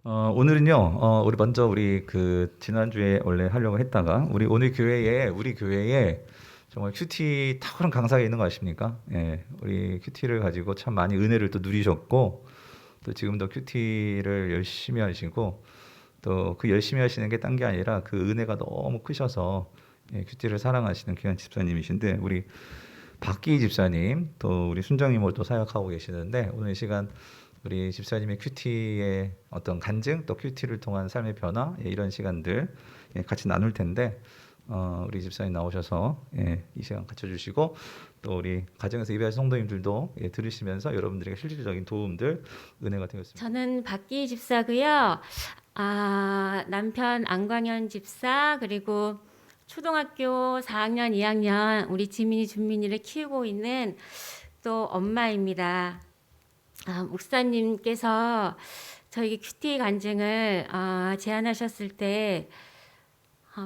오늘은요, 우리 지난주에 원래 하려고 했다가, 우리 교회에 정말 큐티 탁월한 강사가 있는 거 아십니까? 예, 우리 큐티를 가지고 참 많이 은혜를 또 누리셨고, 또 지금도 큐티를 열심히 하시고, 또 그 열심히 하시는 게 딴 게 아니라 그 은혜가 너무 크셔서, 예, 큐티를 사랑하시는 귀한 집사님이신데, 우리 박기 집사님, 또 우리 순정이모 또 사역하고 계시는데, 오늘 이 시간 우리 집사님의 큐티의 어떤 간증, 또 큐티를 통한 삶의 변화, 예, 이런 시간들 예, 같이 나눌 텐데, 우리 집사님 나오셔서 예, 이 시간 갖춰주시고, 또 우리 가정에서 예배하신 성도님들도 예, 들으시면서 여러분들에게 실질적인 도움들, 은혜가 되었습니다. 저는 박기 집사고요. 남편 안광현 집사, 그리고 초등학교 4학년, 2학년 우리 지민이, 준민이를 키우고 있는 또 엄마입니다. 목사님께서 저에게 큐티 간증을 제안하셨을 때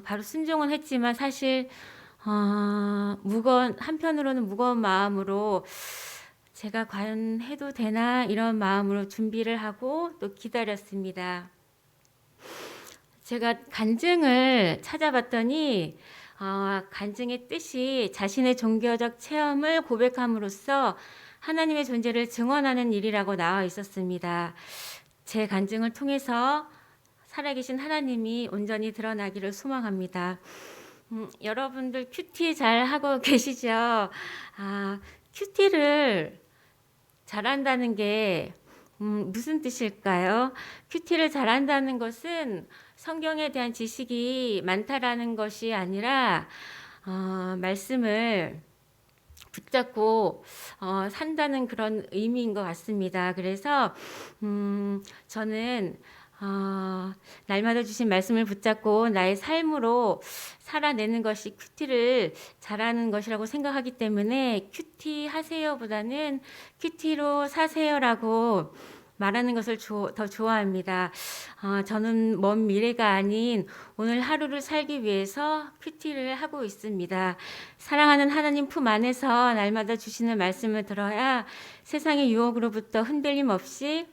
바로 순종은 했지만 사실 한편으로는 무거운 마음으로 제가 과연 해도 되나 이런 마음으로 준비를 하고 또 기다렸습니다. 제가 간증을 찾아봤더니 간증의 뜻이 자신의 종교적 체험을 고백함으로써 하나님의 존재를 증언하는 일이라고 나와 있었습니다. 제 간증을 통해서 살아계신 하나님이 온전히 드러나기를 소망합니다. 여러분들 큐티 잘 하고 계시죠? 큐티를 잘한다는 게 무슨 뜻일까요? 큐티를 잘한다는 것은 성경에 대한 지식이 많다라는 것이 아니라 말씀을 붙잡고 산다는 그런 의미인 것 같습니다. 그래서 저는 날마다 주신 말씀을 붙잡고 나의 삶으로 살아내는 것이 큐티를 잘하는 것이라고 생각하기 때문에 큐티 하세요보다는 큐티로 사세요라고 말하는 것을 더 좋아합니다. 저는 먼 미래가 아닌 오늘 하루를 살기 위해서 큐티를 하고 있습니다. 사랑하는 하나님 품 안에서 날마다 주시는 말씀을 들어야 세상의 유혹으로부터 흔들림 없이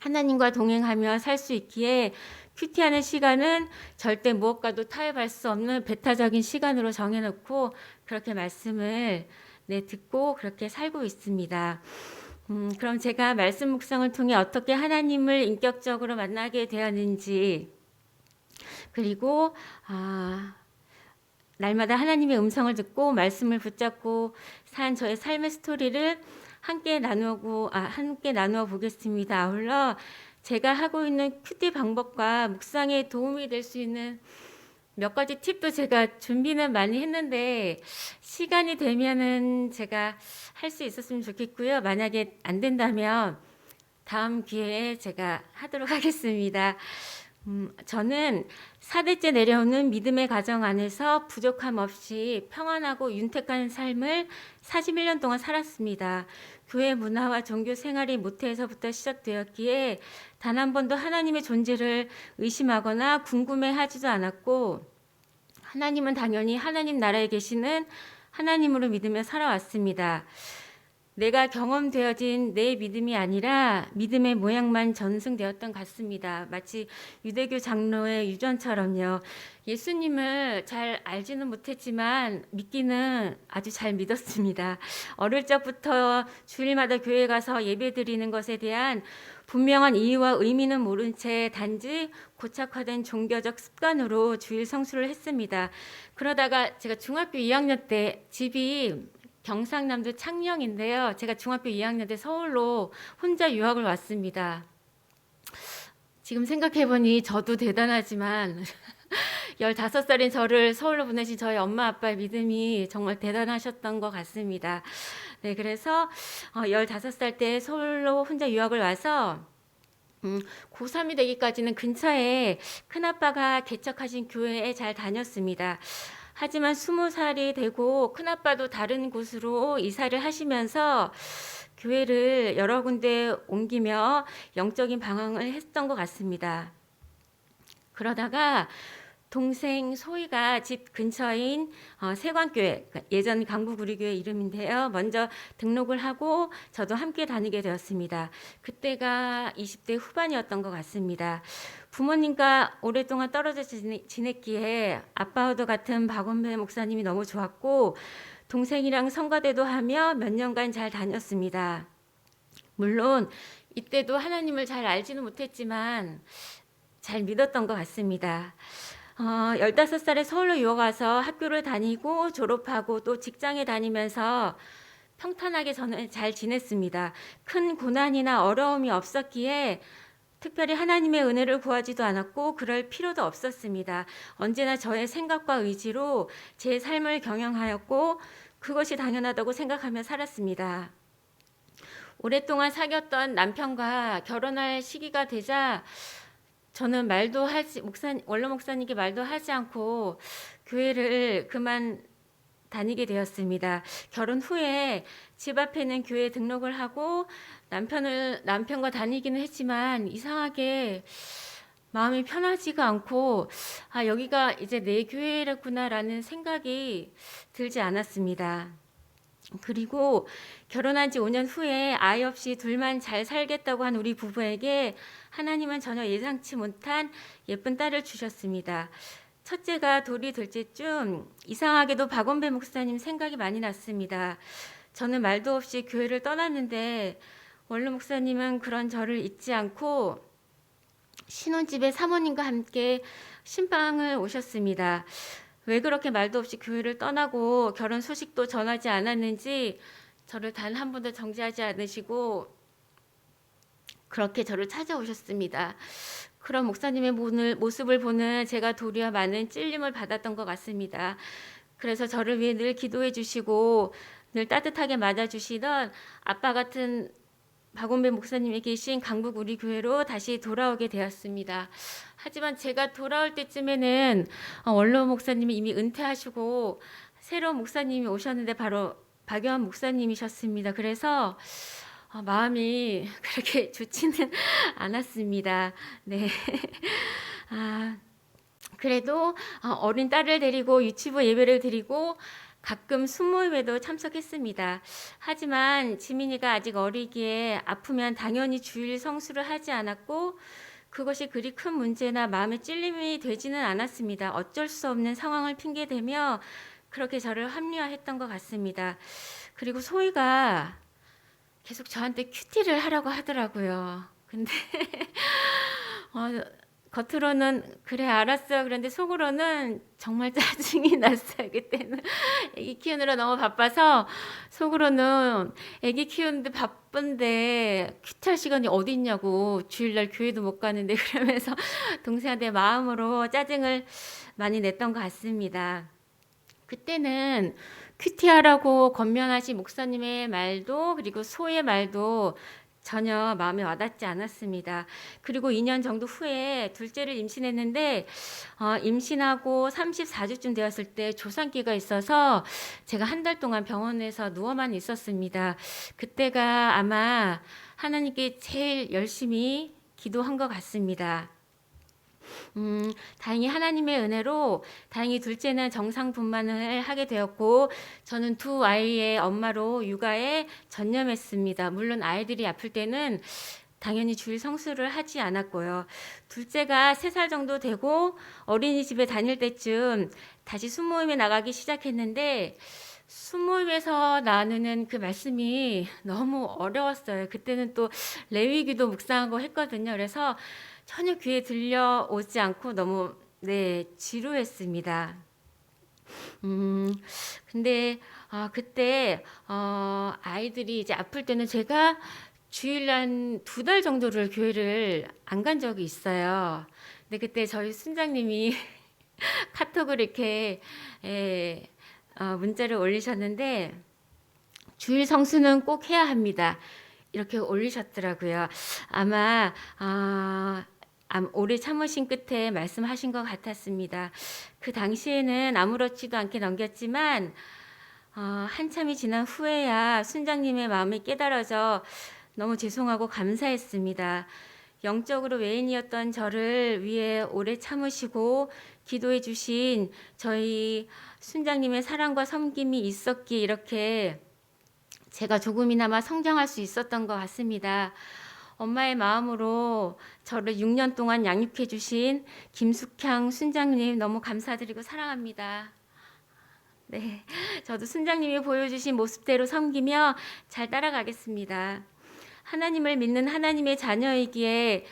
하나님과 동행하며 살 수 있기에 큐티하는 시간은 절대 무엇과도 타협할 수 없는 배타적인 시간으로 정해놓고 그렇게 말씀을 듣고 그렇게 살고 있습니다. 그럼 제가 말씀 묵상을 통해 어떻게 하나님을 인격적으로 만나게 되었는지, 그리고 날마다 하나님의 음성을 듣고 말씀을 붙잡고 산 저의 삶의 스토리를 함께 나누어 보겠습니다. 아울러 제가 하고 있는 큐티 방법과 묵상에 도움이 될 수 있는 몇 가지 팁도 제가 준비는 많이 했는데 시간이 되면은 제가 할 수 있었으면 좋겠고요. 만약에 안 된다면 다음 기회에 제가 하도록 하겠습니다. 저는 4대째 내려오는 믿음의 가정 안에서 부족함 없이 평안하고 윤택한 삶을 41년 동안 살았습니다. 교회 문화와 종교 생활이 모태에서부터 시작되었기에 단 한 번도 하나님의 존재를 의심하거나 궁금해하지도 않았고, 하나님은 당연히 하나님 나라에 계시는 하나님으로 믿으며 살아왔습니다. 내가 경험되어진 내 믿음이 아니라 믿음의 모양만 전승되었던 것 같습니다. 마치 유대교 장로의 유전처럼요. 예수님을 잘 알지는 못했지만 믿기는 아주 잘 믿었습니다. 어릴 적부터 주일마다 교회 가서 예배드리는 것에 대한 분명한 이유와 의미는 모른 채 단지 고착화된 종교적 습관으로 주일 성수를 했습니다. 그러다가 제가 중학교 2학년 때 집이 경상남도 창녕인데요. 제가 중학교 2학년 때 서울로 혼자 유학을 왔습니다. 지금 생각해보니 저도 대단하지만 15살인 저를 서울로 보내신 저희 엄마 아빠의 믿음이 정말 대단하셨던 것 같습니다. 네, 그래서 15살 때 서울로 혼자 유학을 와서 고3이 되기까지는 근처에 큰아빠가 개척하신 교회에 잘 다녔습니다. 하지만 20살이 되고 큰아빠도 다른 곳으로 이사를 하시면서 교회를 여러 군데 옮기며 영적인 방황을 했던 것 같습니다. 그러다가 동생 소희가 집 근처인 세관교회, 그러니까 예전 강부구리교회 이름인데요. 먼저 등록을 하고 저도 함께 다니게 되었습니다. 그때가 20대 후반이었던 것 같습니다. 부모님과 오랫동안 떨어져 지냈기에 아빠와도 같은 박원배 목사님이 너무 좋았고 동생이랑 성가대도 하며 몇 년간 잘 다녔습니다. 물론 이때도 하나님을 잘 알지는 못했지만 잘 믿었던 것 같습니다. 15살에 서울로 유학 와서 학교를 다니고 졸업하고 또 직장에 다니면서 평탄하게 저는 잘 지냈습니다. 큰 고난이나 어려움이 없었기에 특별히 하나님의 은혜를 구하지도 않았고 그럴 필요도 없었습니다. 언제나 저의 생각과 의지로 제 삶을 경영하였고 그것이 당연하다고 생각하며 살았습니다. 오랫동안 사귀었던 남편과 결혼할 시기가 되자 저는 원로 목사님께 말도 하지 않고 교회를 그만 다니게 되었습니다. 결혼 후에 집 앞에 있는 교회에 등록을 하고 남편과 다니기는 했지만 이상하게 마음이 편하지가 않고 여기가 이제 내 교회라구나라는 생각이 들지 않았습니다. 그리고 결혼한 지 5년 후에 아이 없이 둘만 잘 살겠다고 한 우리 부부에게 하나님은 전혀 예상치 못한 예쁜 딸을 주셨습니다. 첫째가 돌이 될 때쯤 이상하게도 박원배 목사님 생각이 많이 났습니다. 저는 말도 없이 교회를 떠났는데 원로 목사님은 그런 저를 잊지 않고 신혼집에 사모님과 함께 신방을 오셨습니다. 왜 그렇게 말도 없이 교회를 떠나고 결혼 소식도 전하지 않았는지 저를 단 한 번도 정지하지 않으시고 그렇게 저를 찾아오셨습니다. 그런 목사님의 모습을 보는 제가 도리어 많은 찔림을 받았던 것 같습니다. 그래서 저를 위해 늘 기도해 주시고 늘 따뜻하게 맞아주시던 아빠 같은 박원배 목사님이 계신 강북 우리 교회로 다시 돌아오게 되었습니다. 하지만 제가 돌아올 때쯤에는 원로 목사님이 이미 은퇴하시고 새로운 목사님이 오셨는데 바로 박여한 목사님이셨습니다. 그래서 마음이 그렇게 좋지는 않았습니다. 네. 그래도 어린 딸을 데리고 유치부 예배를 드리고 가끔 순모임에도 참석했습니다. 하지만 지민이가 아직 어리기에 아프면 당연히 주일 성수를 하지 않았고 그것이 그리 큰 문제나 마음의 찔림이 되지는 않았습니다. 어쩔 수 없는 상황을 핑계대며 그렇게 저를 합리화했던 것 같습니다. 그리고 소희가 계속 저한테 큐티를 하라고 하더라고요. 근데 겉으로는 그래 알았어. 그런데 속으로는 정말 짜증이 났어요. 그때는 애기 키우느라 너무 바빠서 속으로는 애기 키우는데 바쁜데 큐티할 시간이 어디 있냐고 주일날 교회도 못 가는데 그러면서 동생한테 마음으로 짜증을 많이 냈던 것 같습니다. 그때는 큐티하라고 권면하신 목사님의 말도 그리고 소의 말도 전혀 마음에 와닿지 않았습니다. 그리고 2년 정도 후에 둘째를 임신했는데 임신하고 34주쯤 되었을 때 조산기가 있어서 제가 한 달 동안 병원에서 누워만 있었습니다. 그때가 아마 하나님께 제일 열심히 기도한 것 같습니다. 다행히 하나님의 은혜로 다행히 둘째는 정상 분만을 하게 되었고 저는 두 아이의 엄마로 육아에 전념했습니다. 물론 아이들이 아플 때는 당연히 주일 성수를 하지 않았고요. 둘째가 3살 정도 되고 어린이집에 다닐 때쯤 다시 순모임에 나가기 시작했는데 순모임에서 나누는 그 말씀이 너무 어려웠어요. 그때는 또 레위기도 묵상하고 했거든요. 그래서 전혀 귀에 들려오지 않고 너무 지루했습니다. 근데 그때 아이들이 이제 아플 때는 제가 주일 한 2달 정도를 교회를 안 간 적이 있어요. 근데 그때 저희 순장님이 카톡을 이렇게 문자를 올리셨는데 주일 성수는 꼭 해야 합니다. 이렇게 올리셨더라고요. 아마 오래 참으신 끝에 말씀하신 것 같았습니다. 그 당시에는 아무렇지도 않게 넘겼지만 한참이 지난 후에야 순장님의 마음이 깨달아져 너무 죄송하고 감사했습니다. 영적으로 외인이었던 저를 위해 오래 참으시고 기도해 주신 저희 순장님의 사랑과 섬김이 있었기에 이렇게 제가 조금이나마 성장할 수 있었던 것 같습니다. 엄마의 마음으로 저를 6년 동안 양육해 주신 김숙향 순장님 너무 감사드리고 사랑합니다. 네, 저도 순장님이 보여주신 모습대로 섬기며 잘 따라가겠습니다. 하나님을 믿는 하나님의 자녀이기에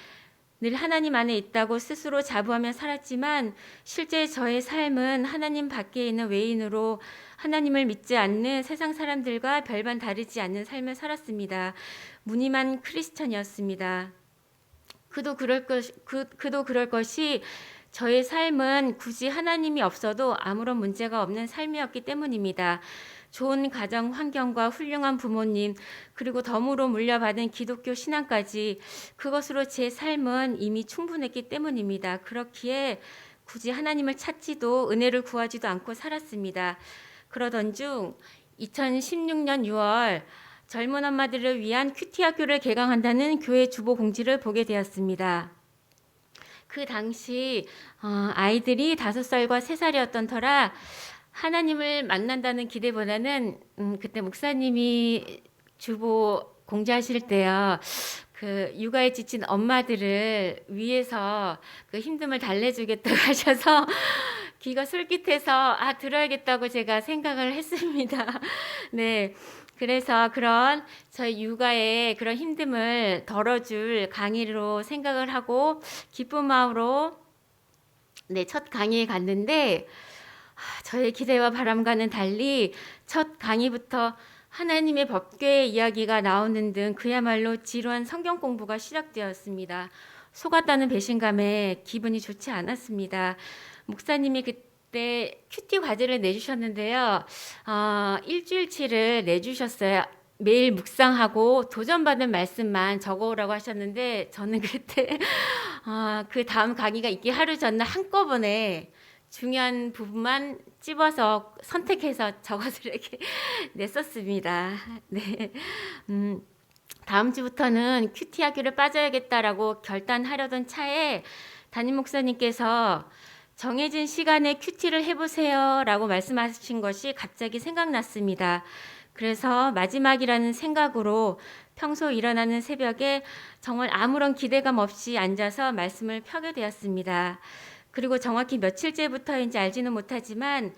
늘 하나님 안에 있다고 스스로 자부하며 살았지만 실제 저의 삶은 하나님 밖에 있는 외인으로 하나님을 믿지 않는 세상 사람들과 별반 다르지 않는 삶을 살았습니다. 무늬만 크리스천이었습니다. 그도 그럴 것이 저의 삶은 굳이 하나님이 없어도 아무런 문제가 없는 삶이었기 때문입니다. 좋은 가정 환경과 훌륭한 부모님, 그리고 덤으로 물려받은 기독교 신앙까지 그것으로 제 삶은 이미 충분했기 때문입니다. 그렇기에 굳이 하나님을 찾지도 은혜를 구하지도 않고 살았습니다. 그러던 중 2016년 6월 젊은 엄마들을 위한 큐티 학교를 개강한다는 교회 주보 공지를 보게 되었습니다. 그 당시 아이들이 5살과 3살이었던 터라 하나님을 만난다는 기대보다는 그때 목사님이 주보 공지하실 때요. 그 육아에 지친 엄마들을 위해서 그 힘듦을 달래주겠다고 하셔서 귀가 솔깃해서 들어야겠다고 제가 생각을 했습니다. 네. 그래서 그런 저희 육아의 그런 힘듦을 덜어줄 강의로 생각을 하고 기쁜 마음으로 첫 강의에 갔는데 저의 기대와 바람과는 달리 첫 강의부터 하나님의 법궤의 이야기가 나오는 등 그야말로 지루한 성경 공부가 시작되었습니다. 속았다는 배신감에 기분이 좋지 않았습니다. 목사님이 그때 큐티 과제를 내주셨는데요. 일주일치를 내주셨어요. 매일 묵상하고 도전받은 말씀만 적어오라고 하셨는데 저는 그때 그 다음 강의가 있기 하루 전날 한꺼번에 중요한 부분만 찝어서 선택해서 적어서 이렇게 냈었습니다. 네. 다음 주부터는 큐티 학교를 빠져야겠다라고 결단하려던 차에 담임 목사님께서 정해진 시간에 큐티를 해보세요 라고 말씀하신 것이 갑자기 생각났습니다. 그래서 마지막이라는 생각으로 평소 일어나는 새벽에 정말 아무런 기대감 없이 앉아서 말씀을 펴게 되었습니다. 그리고 정확히 며칠째부터인지 알지는 못하지만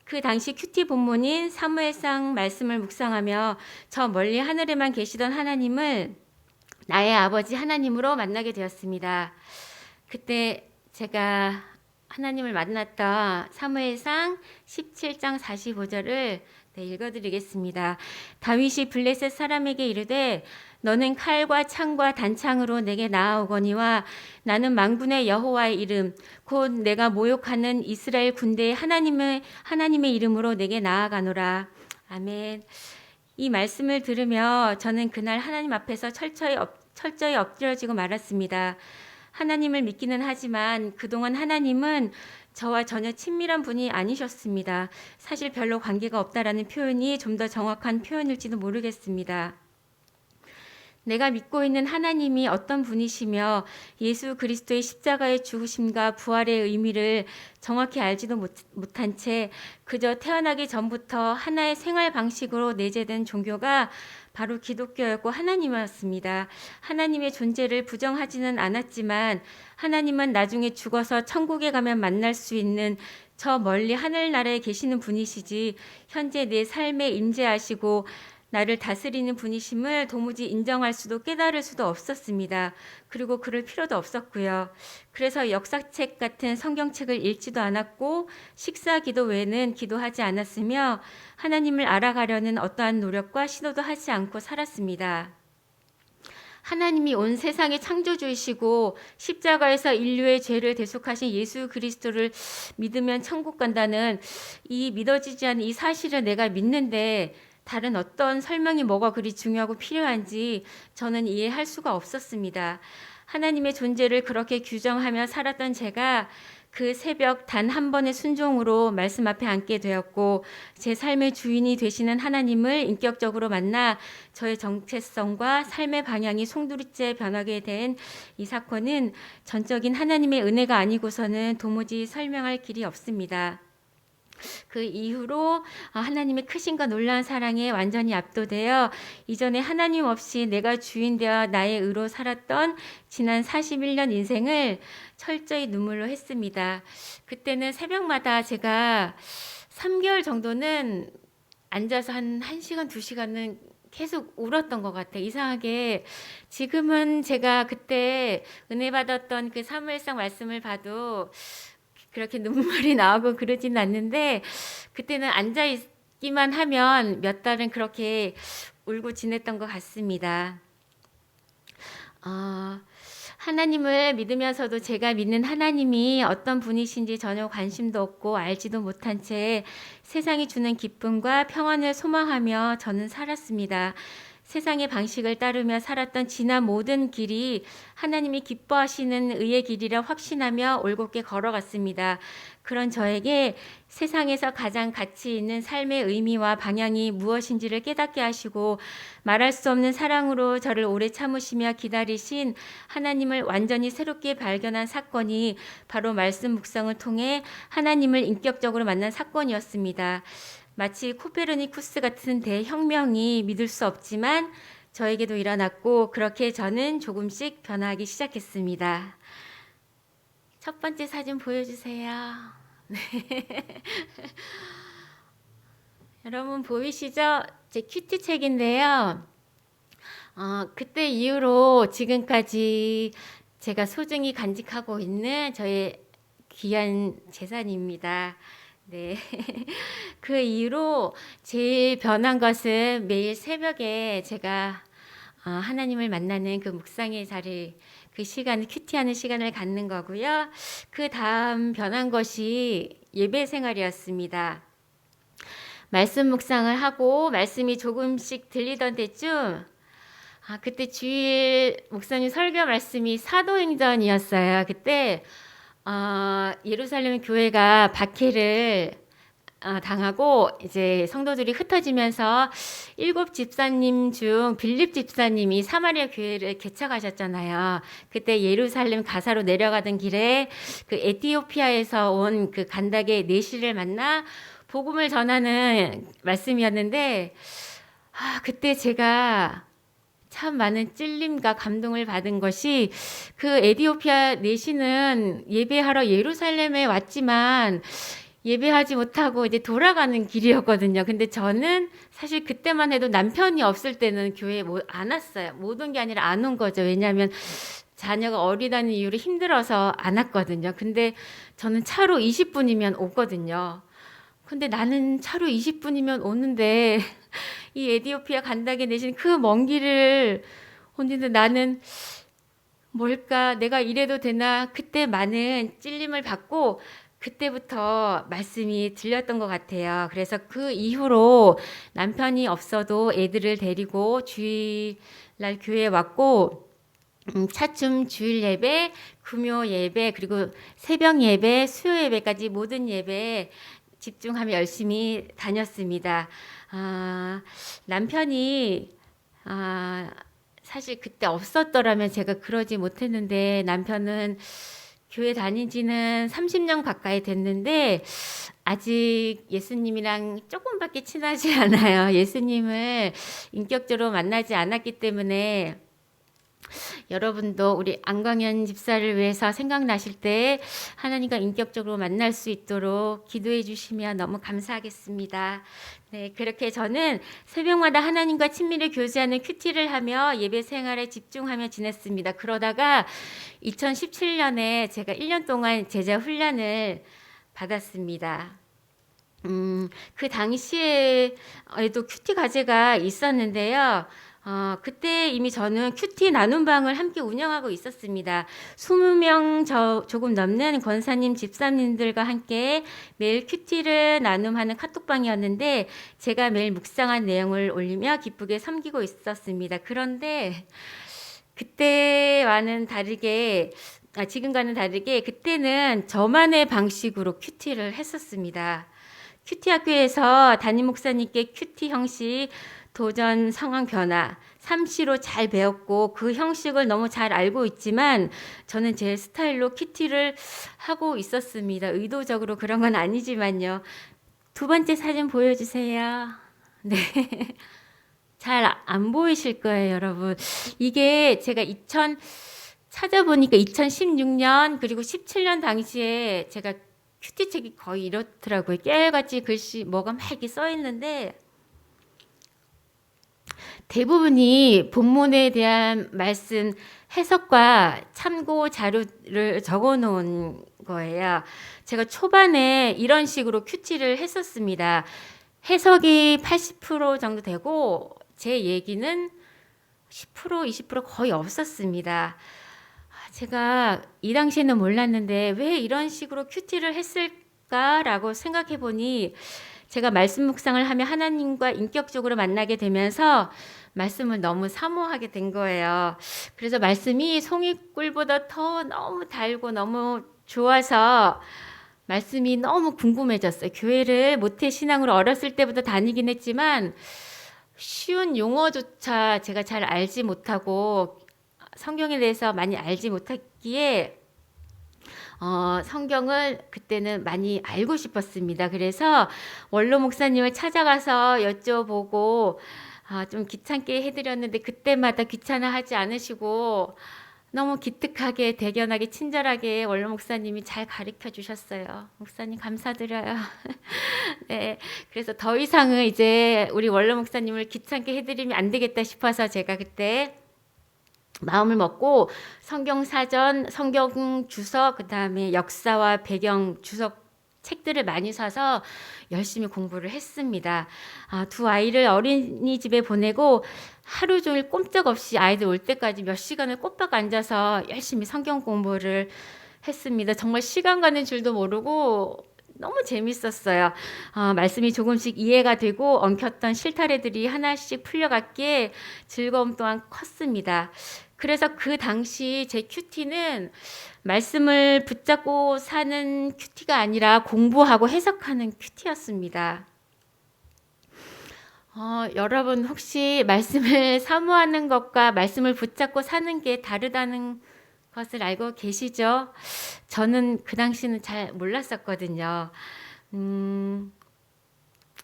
그 당시 큐티 본문인 사무엘상 말씀을 묵상하며 저 멀리 하늘에만 계시던 하나님을 나의 아버지 하나님으로 만나게 되었습니다. 그때 제가 하나님을 만났던 사무엘상 17장 45절을 읽어드리겠습니다. 다윗이 블레셋 사람에게 이르되 너는 칼과 창과 단창으로 내게 나아오거니와 나는 만군의 여호와의 이름 곧 내가 모욕하는 이스라엘 군대의 하나님의 이름으로 내게 나아가노라. 아멘. 이 말씀을 들으며 저는 그날 하나님 앞에서 철저히 엎드려지고 말았습니다. 하나님을 믿기는 하지만 그동안 하나님은 저와 전혀 친밀한 분이 아니셨습니다. 사실 별로 관계가 없다라는 표현이 좀 더 정확한 표현일지도 모르겠습니다. 내가 믿고 있는 하나님이 어떤 분이시며 예수 그리스도의 십자가의 죽으심과 부활의 의미를 정확히 알지도 못한 채 그저 태어나기 전부터 하나의 생활 방식으로 내재된 종교가 바로 기독교였고 하나님이었습니다. 하나님의 존재를 부정하지는 않았지만 하나님은 나중에 죽어서 천국에 가면 만날 수 있는 저 멀리 하늘나라에 계시는 분이시지 현재 내 삶에 임재하시고 나를 다스리는 분이심을 도무지 인정할 수도 깨달을 수도 없었습니다. 그리고 그럴 필요도 없었고요. 그래서 역사책 같은 성경책을 읽지도 않았고 식사기도 외에는 기도하지 않았으며 하나님을 알아가려는 어떠한 노력과 시도도 하지 않고 살았습니다. 하나님이 온 세상의 창조주이시고 십자가에서 인류의 죄를 대속하신 예수 그리스도를 믿으면 천국 간다는 이 믿어지지 않는 이 사실을 내가 믿는데 다른 어떤 설명이 뭐가 그리 중요하고 필요한지 저는 이해할 수가 없었습니다. 하나님의 존재를 그렇게 규정하며 살았던 제가 그 새벽 단 한 번의 순종으로 말씀 앞에 앉게 되었고 제 삶의 주인이 되시는 하나님을 인격적으로 만나 저의 정체성과 삶의 방향이 송두리째 변하게 된 이 사건은 전적인 하나님의 은혜가 아니고서는 도무지 설명할 길이 없습니다. 그 이후로 하나님의 크신과 놀라운 사랑에 완전히 압도되어 이전에 하나님 없이 내가 주인 되어 나의 의로 살았던 지난 41년 인생을 철저히 눈물로 했습니다. 그때는 새벽마다 제가 3개월 정도는 앉아서 한 1시간, 2시간은 계속 울었던 것 같아요. 이상하게 지금은 제가 그때 은혜 받았던 그 사무엘상 말씀을 봐도 그렇게 눈물이 나오고 그러지는 않는데 그때는 앉아 있기만 하면 몇 달은 그렇게 울고 지냈던 것 같습니다. 하나님을 믿으면서도 제가 믿는 하나님이 어떤 분이신지 전혀 관심도 없고 알지도 못한 채 세상이 주는 기쁨과 평안을 소망하며 저는 살았습니다. 세상의 방식을 따르며 살았던 지난 모든 길이 하나님이 기뻐하시는 의의 길이라 확신하며 올곧게 걸어갔습니다. 그런 저에게 세상에서 가장 가치 있는 삶의 의미와 방향이 무엇인지를 깨닫게 하시고 말할 수 없는 사랑으로 저를 오래 참으시며 기다리신 하나님을 완전히 새롭게 발견한 사건이 바로 말씀 묵상을 통해 하나님을 인격적으로 만난 사건이었습니다. 마치 코페르니쿠스 같은 대혁명이 믿을 수 없지만 저에게도 일어났고 그렇게 저는 조금씩 변화하기 시작했습니다. 첫 번째 사진 보여주세요. 네. 여러분 보이시죠? 제 큐티 책인데요. 그때 이후로 지금까지 제가 소중히 간직하고 있는 저의 귀한 재산입니다. 네. 그 이후로 제일 변한 것은 매일 새벽에 제가 하나님을 만나는 그 묵상의 자리, 그 시간을 큐티하는 시간을 갖는 거고요. 그 다음 변한 것이 예배 생활이었습니다. 말씀 묵상을 하고 말씀이 조금씩 들리던 때쯤 그때 주일 목사님 설교 말씀이 사도행전이었어요. 그때 예루살렘 교회가 박해를 당하고 이제 성도들이 흩어지면서 7 집사님 중 빌립 집사님이 사마리아 교회를 개척하셨잖아요. 그때 예루살렘 가사로 내려가던 길에 그 에티오피아에서 온 그 간닥의 내시를 만나 복음을 전하는 말씀이었는데 그때 제가 참 많은 찔림과 감동을 받은 것이 그 에티오피아 내시는 예배하러 예루살렘에 왔지만 예배하지 못하고 이제 돌아가는 길이었거든요. 근데 저는 사실 그때만 해도 남편이 없을 때는 교회에 안 왔어요. 못 온 게 아니라 안 온 거죠. 왜냐하면 자녀가 어리다는 이유로 힘들어서 안 왔거든요. 근데 저는 차로 20분이면 오거든요. 근데 나는 차로 20분이면 오는데 이 에티오피아 간닥에 내신 그 먼 길을 오는데 나는 뭘까? 내가 이래도 되나? 그때 많은 찔림을 받고 그때부터 말씀이 들렸던 것 같아요. 그래서 그 이후로 남편이 없어도 애들을 데리고 주일날 교회에 왔고 차츰 주일 예배, 금요 예배, 그리고 새벽 예배, 수요 예배까지 모든 예배에 집중하며 열심히 다녔습니다. 남편이 사실 그때 없었더라면 제가 그러지 못했는데 남편은 교회 다닌 지는 30년 가까이 됐는데 아직 예수님이랑 조금밖에 친하지 않아요. 예수님을 인격적으로 만나지 않았기 때문에 여러분도 우리 안광현 집사를 위해서 생각나실 때 하나님과 인격적으로 만날 수 있도록 기도해 주시면 너무 감사하겠습니다. 네, 그렇게 저는 새벽마다 하나님과 친밀히 교제하는 큐티를 하며 예배 생활에 집중하며 지냈습니다. 그러다가 2017년에 제가 1년 동안 제자 훈련을 받았습니다. 그 당시에도 큐티 과제가 있었는데요. 그때 이미 저는 큐티 나눔방을 함께 운영하고 있었습니다. 20명 조금 넘는 권사님, 집사님들과 함께 매일 큐티를 나눔하는 카톡방이었는데 제가 매일 묵상한 내용을 올리며 기쁘게 섬기고 있었습니다. 그런데 그때와는 다르게 지금과는 다르게 그때는 저만의 방식으로 큐티를 했었습니다. 큐티 학교에서 담임 목사님께 큐티 형식, 도전 상황 변화, 3C로 잘 배웠고 그 형식을 너무 잘 알고 있지만 저는 제 스타일로 큐티를 하고 있었습니다. 의도적으로 그런 건 아니지만요. 두 번째 사진 보여주세요. 네. 잘 안 보이실 거예요, 여러분. 이게 제가 찾아보니까 2016년 그리고 17년 당시에 제가 큐티 책이 거의 이렇더라고요. 깨알같이 글씨 뭐가 막 이렇게 써 있는데 대부분이 본문에 대한 말씀 해석과 참고 자료를 적어 놓은 거예요. 제가 초반에 이런 식으로 큐티를 했었습니다. 해석이 80% 정도 되고 제 얘기는 10%, 20% 거의 없었습니다. 제가 이 당시에는 몰랐는데 왜 이런 식으로 큐티를 했을까라고 생각해 보니 제가 말씀 묵상을 하며 하나님과 인격적으로 만나게 되면서 말씀을 너무 사모하게 된 거예요. 그래서 말씀이 송이꿀보다 더 너무 달고 너무 좋아서 말씀이 너무 궁금해졌어요. 교회를 모태신앙으로 어렸을 때부터 다니긴 했지만 쉬운 용어조차 제가 잘 알지 못하고 성경에 대해서 많이 알지 못했기에 성경을 그때는 많이 알고 싶었습니다. 그래서 원로 목사님을 찾아가서 여쭤보고 좀 귀찮게 해드렸는데 그때마다 귀찮아하지 않으시고 너무 기특하게 대견하게 친절하게 원로 목사님이 잘 가르쳐 주셨어요. 목사님 감사드려요. 네, 그래서 더 이상은 이제 우리 원로 목사님을 귀찮게 해드리면 안 되겠다 싶어서 제가 그때 마음을 먹고 성경 사전, 성경 주석, 그 다음에 역사와 배경 주석 책들을 많이 사서 열심히 공부를 했습니다. 두 아이를 어린이집에 보내고 하루 종일 꼼짝없이 아이들 올 때까지 몇 시간을 꼬박 앉아서 열심히 성경 공부를 했습니다. 정말 시간 가는 줄도 모르고 너무 재밌었어요. 말씀이 조금씩 이해가 되고 엉켰던 실타래들이 하나씩 풀려갔기에 즐거움 또한 컸습니다. 그래서 그 당시 제 큐티는 말씀을 붙잡고 사는 큐티가 아니라 공부하고 해석하는 큐티였습니다. 여러분 혹시 말씀을 사모하는 것과 말씀을 붙잡고 사는 게 다르다는 것을 알고 계시죠? 저는 그 당시는 잘 몰랐었거든요.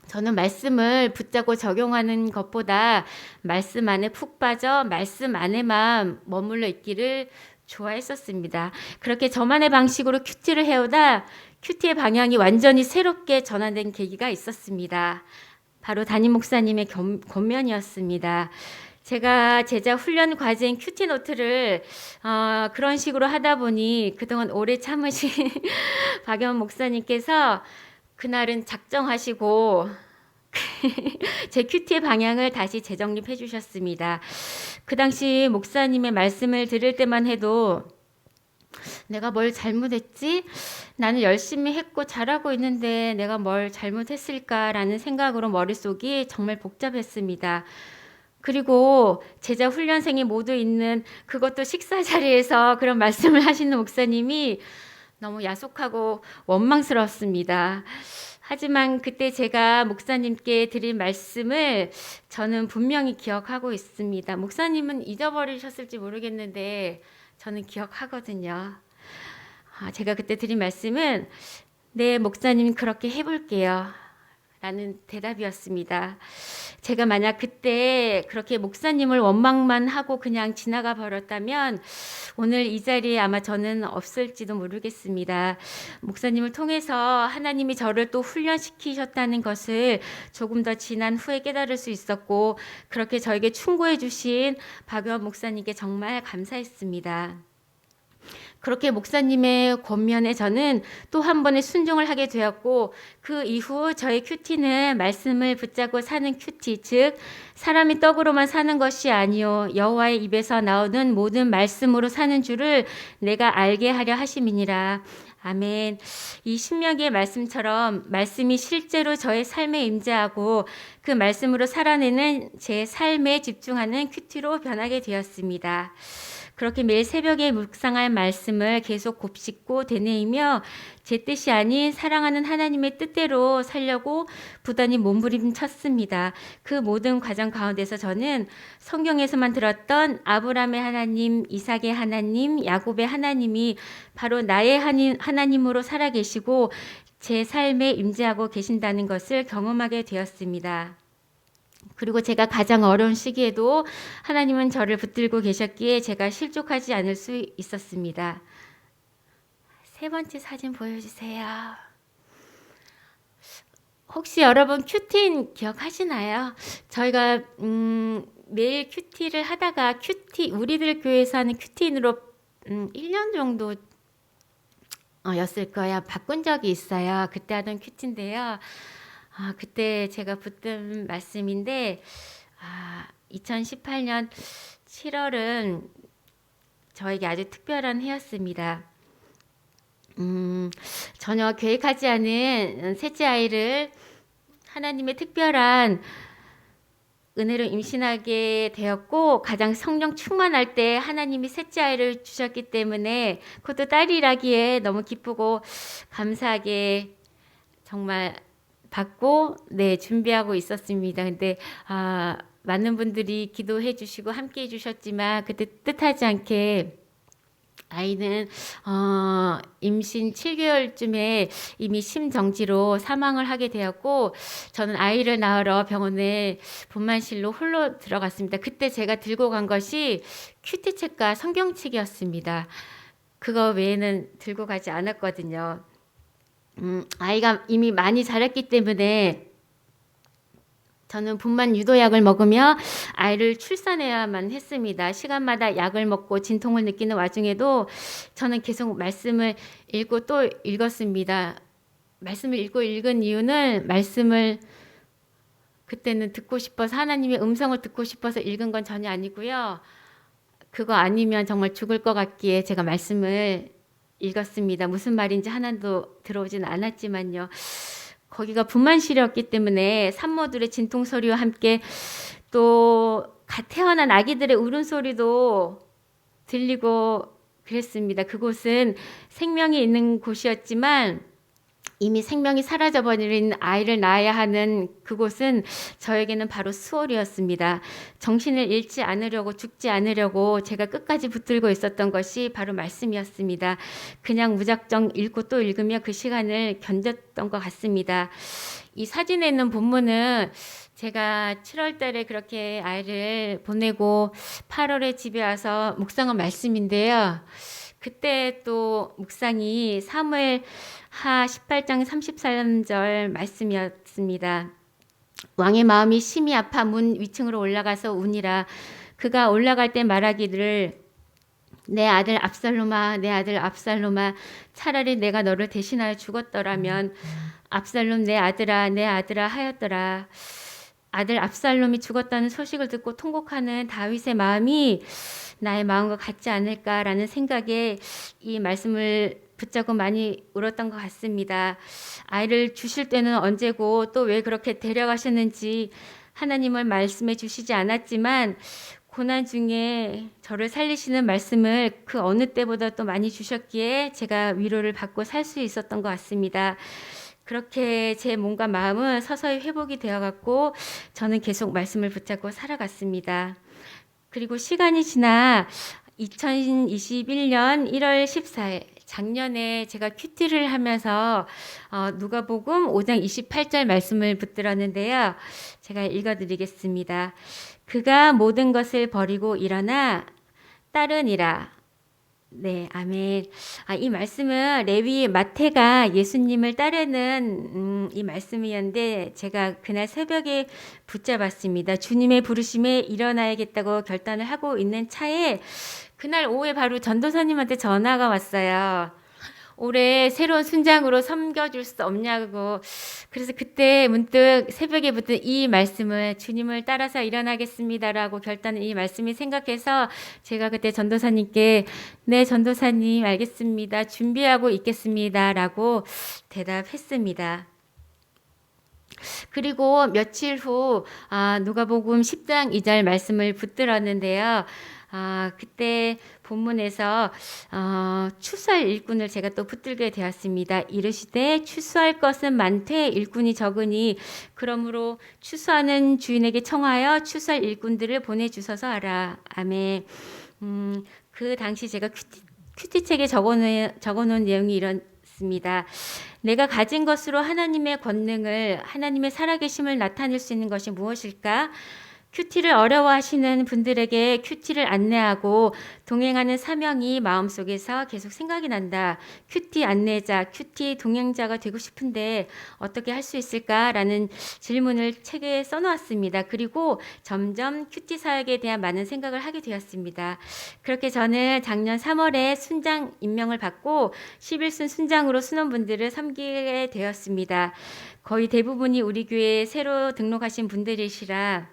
저는 말씀을 붙잡고 적용하는 것보다 말씀 안에 푹 빠져 말씀 안에만 머물러 있기를 좋아했었습니다. 그렇게 저만의 방식으로 큐티를 해오다 큐티의 방향이 완전히 새롭게 전환된 계기가 있었습니다. 바로 담임 목사님의 권면이었습니다. 제가 제자 훈련 과제인 큐티 노트를 그런 식으로 하다 보니 그동안 오래 참으신 박연 목사님께서 그날은 작정하시고 제 큐티의 방향을 다시 재정립해 주셨습니다. 그 당시 목사님의 말씀을 들을 때만 해도 내가 뭘 잘못했지? 나는 열심히 했고 잘하고 있는데 내가 뭘 잘못했을까라는 생각으로 머릿속이 정말 복잡했습니다. 그리고 제자 훈련생이 모두 있는 그것도 식사 자리에서 그런 말씀을 하시는 목사님이 너무 야속하고 원망스러웠습니다. 하지만 그때 제가 목사님께 드린 말씀을 저는 분명히 기억하고 있습니다. 목사님은 잊어버리셨을지 모르겠는데 저는 기억하거든요. 제가 그때 드린 말씀은 네, 목사님 그렇게 해볼게요. 라는 대답이었습니다. 제가 만약 그때 그렇게 목사님을 원망만 하고 그냥 지나가 버렸다면 오늘 이 자리에 아마 저는 없을지도 모르겠습니다. 목사님을 통해서 하나님이 저를 또 훈련시키셨다는 것을 조금 더 지난 후에 깨달을 수 있었고 그렇게 저에게 충고해 주신 박유원 목사님께 정말 감사했습니다. 그렇게 목사님의 권면에 저는 또 한 번의 순종을 하게 되었고 그 이후 저의 큐티는 말씀을 붙잡고 사는 큐티, 즉 사람이 떡으로만 사는 것이 아니요 여호와의 입에서 나오는 모든 말씀으로 사는 줄을 내가 알게 하려 하심이니라. 아멘. 이 신명기의 말씀처럼 말씀이 실제로 저의 삶에 임재하고 그 말씀으로 살아내는 제 삶에 집중하는 큐티로 변하게 되었습니다. 그렇게 매일 새벽에 묵상할 말씀을 계속 곱씹고 되뇌이며 제 뜻이 아닌 사랑하는 하나님의 뜻대로 살려고 부단히 몸부림쳤습니다. 그 모든 과정 가운데서 저는 성경에서만 들었던 아브라함의 하나님, 이삭의 하나님, 야곱의 하나님이 바로 나의 하나님으로 살아계시고 제 삶에 임재하고 계신다는 것을 경험하게 되었습니다. 그리고 제가 가장 어려운 시기에도 하나님은 저를 붙들고 계셨기에 제가 실족하지 않을 수 있었습니다. 세 번째 사진 보여주세요. 혹시 여러분 큐틴 기억하시나요? 저희가 매일 큐티를 하다가 우리들 교회에서 하는 큐틴으로 1년 정도 였을 거야. 바꾼 적이 있어요. 그때 하던 큐티인데요. 그때 제가 붙든 말씀인데 2018년 7월은 저에게 아주 특별한 해였습니다. 전혀 계획하지 않은 셋째 아이를 하나님의 특별한 은혜로 임신하게 되었고 가장 성령 충만할 때 하나님이 셋째 아이를 주셨기 때문에 그것도 딸이라기에 너무 기쁘고 감사하게 정말 받고 준비하고 있었습니다. 근데 많은 분들이 기도해 주시고 함께 해 주셨지만 그때 뜻하지 않게 아이는 임신 7개월쯤에 이미 심정지로 사망을 하게 되었고 저는 아이를 낳으러 병원에 분만실로 홀로 들어갔습니다. 그때 제가 들고 간 것이 큐티책과 성경책이었습니다. 그거 외에는 들고 가지 않았거든요. 아이가 이미 많이 자랐기 때문에 저는 분만 유도약을 먹으며 아이를 출산해야만 했습니다. 시간마다 약을 먹고 진통을 느끼는 와중에도 저는 계속 말씀을 읽고 또 읽었습니다. 말씀을 읽은 이유는 말씀을 그때는 듣고 싶어서 하나님의 음성을 듣고 싶어서 읽은 건 전혀 아니고요. 그거 아니면 정말 죽을 것 같기에 제가 말씀을 읽었습니다. 무슨 말인지 하나도 들어오진 않았지만요. 거기가 분만실이었기 때문에 산모들의 진통 소리와 함께 또 갓 태어난 아기들의 울음소리도 들리고 그랬습니다. 그곳은 생명이 있는 곳이었지만 이미 생명이 사라져버린 아이를 낳아야 하는 그곳은 저에게는 바로 수월이었습니다. 정신을 잃지 않으려고 죽지 않으려고 제가 끝까지 붙들고 있었던 것이 바로 말씀이었습니다. 그냥 무작정 읽고 또 읽으며 그 시간을 견뎠던 것 같습니다. 이 사진에 있는 본문은 제가 7월 달에 그렇게 아이를 보내고 8월에 집에 와서 묵상한 말씀인데요. 그때 또 묵상이 사무엘하 18장 33절 말씀이었습니다. 왕의 마음이 심히 아파 문 위층으로 올라가서 우니라. 그가 올라갈 때 말하기를 내 아들 압살롬아, 내 아들 압살롬아, 차라리 내가 너를 대신하여 죽었더라면 압살롬 내 아들아, 내 아들아 하였더라. 아들 압살롬이 죽었다는 소식을 듣고 통곡하는 다윗의 마음이 나의 마음과 같지 않을까라는 생각에 이 말씀을 붙잡고 많이 울었던 것 같습니다. 아이를 주실 때는 언제고 또 왜 그렇게 데려가셨는지 하나님을 말씀해 주시지 않았지만 고난 중에 저를 살리시는 말씀을 그 어느 때보다 또 많이 주셨기에 제가 위로를 받고 살 수 있었던 것 같습니다. 그렇게 제 몸과 마음은 서서히 회복이 되어갔고 저는 계속 말씀을 붙잡고 살아갔습니다. 그리고 시간이 지나 2021년 1월 14일 작년에 제가 큐티를 하면서 누가복음 5장 28절 말씀을 붙들었는데요. 제가 읽어드리겠습니다. 그가 모든 것을 버리고 일어나 따르니라. 네, 아멘. 이 말씀은 레위 마태가 예수님을 따르는 이 말씀이었는데 제가 그날 새벽에 붙잡았습니다. 주님의 부르심에 일어나야겠다고 결단을 하고 있는 차에 그날 오후에 바로 전도사님한테 전화가 왔어요. 올해 새로운 순장으로 섬겨줄 수 없냐고. 그래서 그때 문득 새벽에 붙은 이 말씀을 주님을 따라서 일어나겠습니다라고 결단한 이 말씀이 생각해서 제가 그때 전도사님께 네 전도사님 알겠습니다. 준비하고 있겠습니다라고 대답했습니다. 그리고 며칠 후 누가복음 10장 2절 말씀을 붙들었는데요. 그때 본문에서 추수할 일꾼을 제가 또 붙들게 되었습니다. 이르시되 추수할 것은 많되 일꾼이 적으니 그러므로 추수하는 주인에게 청하여 추수할 일꾼들을 보내주소서 하라. 아멘. 그 당시 제가 큐티책에 적어놓은 내용이 이렇습니다. 내가 가진 것으로 하나님의 권능을, 하나님의 살아계심을 나타낼 수 있는 것이 무엇일까? 큐티를 어려워하시는 분들에게 큐티를 안내하고 동행하는 사명이 마음속에서 계속 생각이 난다. 큐티 안내자, 큐티 동행자가 되고 싶은데 어떻게 할 수 있을까라는 질문을 책에 써놓았습니다. 그리고 점점 큐티 사역에 대한 많은 생각을 하게 되었습니다. 그렇게 저는 작년 3월에 순장 임명을 받고 11순 순장으로 순원분들을 섬기게 되었습니다. 거의 대부분이 우리 교회에 새로 등록하신 분들이시라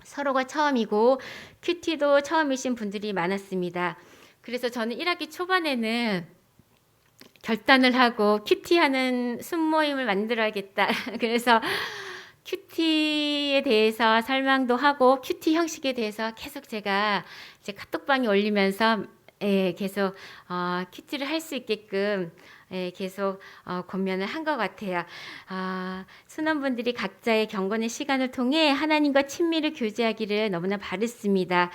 서로가 처음이고 큐티도 처음이신 분들이 많았습니다. 그래서 저는 1학기 초반에는 결단을 하고 큐티하는 순모임을 만들어야겠다. 그래서 큐티에 대해서 설명도 하고 큐티 형식에 대해서 계속 제가 이제 카톡방에 올리면서 계속 큐티를 할 수 있게끔 계속 권면을 한 것 같아요. 순원분들이 각자의 경건의 시간을 통해 하나님과 친밀을 교제하기를 너무나 바랬습니다.